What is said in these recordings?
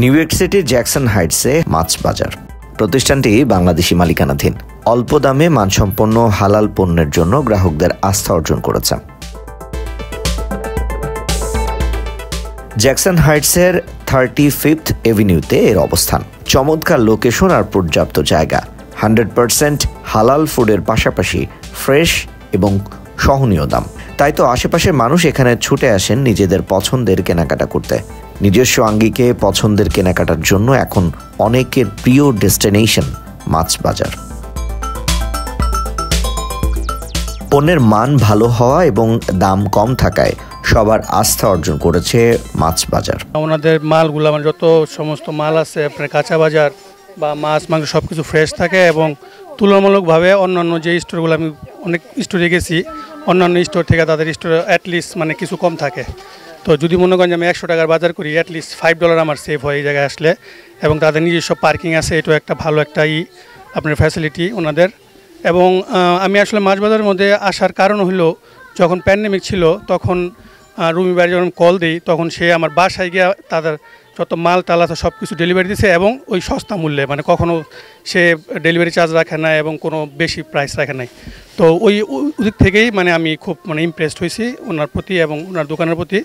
New York সিটির Jackson হাইটসে মাছ বাজার। প্রতিষ্ঠানটি বাংলাদেশি মালিকানাধীন। অল্প দামে মানসম্পন্ন হালাল পণ্যের জন্য গ্রাহকদের আস্থা অর্জন করেছে। জ্যাকসন হাইটসের 35th এভিনিউতে এর অবস্থান। চমৎকার লোকেশন আর পর্যাপ্ত জায়গা, 100% হালাল ফুডের পাশাপাশি ফ্রেশ এবং সহনীয় দাম। তাই তো আশেপাশের মানুষ এখানে ছুটে আসেন নিজেদের পছন্দের কেনাকাটা করতে। নিজস্ব আঙ্গিকে পছন্দের কেনাকাটার জন্য এখন অনেকের প্রিয় ডেস্টিনেশন মাছ বাজার। পণ্যের মান ভালো হওয়া এবং দাম কম থাকায় সবার আস্থা অর্জন করেছে মাছ বাজার। ওনাদের মালগুলো মানে যত সমস্ত মাল আছে আপনার কাঁচা বাজার বা মাছ মাংস সব কিছু ফ্রেশ থাকে এবং তুলনামূলকভাবে অন্যান্য যে স্টোরগুলো আমি অনেক স্টোরে গেছি, অন্যান্য স্টোর থেকে তাদের স্টোরে অ্যাটলিস্ট মানে কিছু কম থাকে। তো যদি মনে করেন যে আমি 100 টাকার বাজার করি, অ্যাটলিস্ট $5 আমার সেভ হয় এই জায়গায় আসলে। এবং তাদের নিজস্ব পার্কিং আছে, এটাও একটা ভালো একটা আপনার ফ্যাসিলিটি ওনাদের। এবং আমি আসলে মাছ বাজারের মধ্যে আসার কারণ হলো যখন প্যান্ডেমিক ছিল তখন রুমি ভাই যখন কল দিই তখন সে আমার বাসায় গিয়ে তাদের যত মাল টাল আছে সব কিছু ডেলিভারি দিয়েছে এবং ওই সস্তা মূল্যে, মানে কখনও সে ডেলিভারি চার্জ রাখে না এবং কোনো বেশি প্রাইস রাখে নাই। তো ওই দিক থেকেই মানে আমি খুব মানে ইমপ্রেসড হয়েছি ওনার প্রতি এবং ওনার দোকানের প্রতি।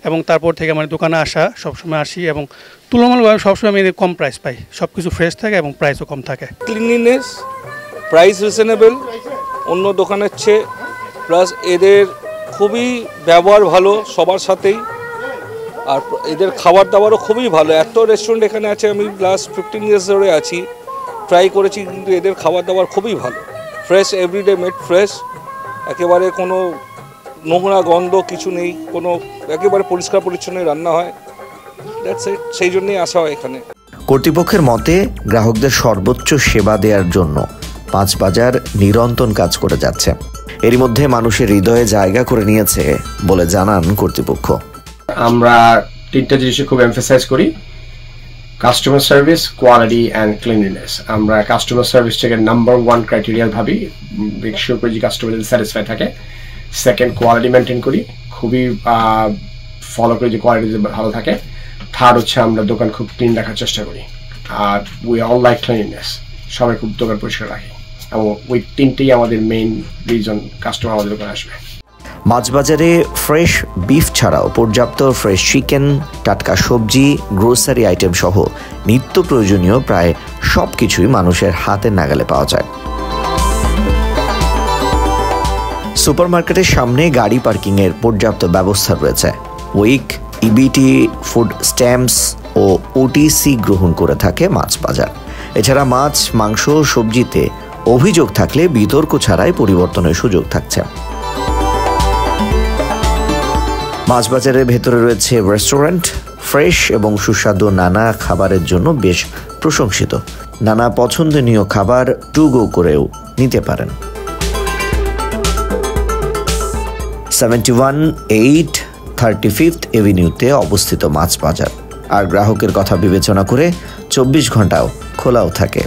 এবং তারপর থেকে মানে দোকানে আসা সবসময় আসি এবং তুলনামূলকভাবে সবসময় আমি কম প্রাইস পাই, সব কিছু ফ্রেশ থাকে এবং প্রাইসও কম থাকে। ক্লিনলিনেস, প্রাইস রিজনেবল অন্য দোকানের চেয়ে, প্লাস এদের খুবই ব্যবহার ভালো সবার সাথেই, আর এদের খাবার দাবারও খুবই ভালো। এত রেস্টুরেন্ট এখানে আছে, আমি লাস্ট 15 ইয়ার্স ধরে আছি, ট্রাই করেছি, কিন্তু এদের খাবার দাবার খুবই ভালো। ফ্রেশ, এভরিডে মেড ফ্রেশ, একেবারে কোনো নোংরা গন্ধ কিছু নেই, কোনো একেবারে পরিষ্কার পরিচ্ছন্ন রান্না হয়। দ্যাটস ইট, সেই জন্যই আসা হয় এখানে। কর্তৃপক্ষের মতে গ্রাহকদের সর্বোচ্চ সেবা দেওয়ার জন্য মাছ বাজার নিরন্তর কাজ করে যাচ্ছে। এরই মধ্যে মানুষের হৃদয়ে জায়গা করে নিয়েছে বলে জানান কর্তৃপক্ষ। আমরা 3টা জিনিসে খুব এমফাসাইজ করি: customer service, quality and cleanliness. আমরা কাস্টমার সার্ভিসটাকে নাম্বার 1 ক্রাইটেরিয়া ভাবি, মেক শিওর করি যে কাস্টমার যদি স্যাটিসফাই থাকে। সেকেন্ড, কোয়ালিটি মেনটেন করি, খুবই ফলো করি যে কোয়ালিটি ভালো থাকে। থার্ড হচ্ছে আমরা দোকান খুব ক্লিন রাখার চেষ্টা করি। আর উই অল লাইক ক্লিনলিনেস, সবাই খুব দোকান পরিষ্কার রাখি, এবং ওই 3টেই আমাদের মেইন রিজন কাস্টমার আমাদের দোকানে আসবে। মাছ বাজারে ফ্রেশ বিফ ছাড়াও পর্যাপ্ত ফ্রেশ চিকেন, টাটকা সবজি, গ্রোসারি আইটেম সহ নিত্য প্রয়োজনীয় প্রায় সব কিছুই মানুষের হাতের নাগালে পাওয়া যায়। সুপারমার্কেটের সামনে গাড়ি পার্কিংয়ের পর্যাপ্ত ব্যবস্থা রয়েছে। উইক, ইবিটি, ফুড স্ট্যাম্পস ও ওটিসি গ্রহণ করে থাকে মাছ বাজার। এছাড়া মাছ, মাংস, সবজিতে অভিযোগ থাকলে বিতর্ক ছাড়াই পরিবর্তনের সুযোগ থাকছে। মাছ বাজারের ভেতরে রয়েছে রেস্টুরেন্ট, ফ্রেশ এবং সুস্বাদু নানা খাবারের জন্য বেশ প্রশংসিত। নানা পছন্দনীয় খাবার টু গো করেও নিতে পারেন। 71-8 35th এভিনিউতে অবস্থিত মাছ বাজার, আর গ্রাহকের কথা বিবেচনা করে 24 ঘন্টাও খোলাও থাকে।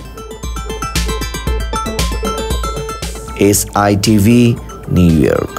SITV, new York.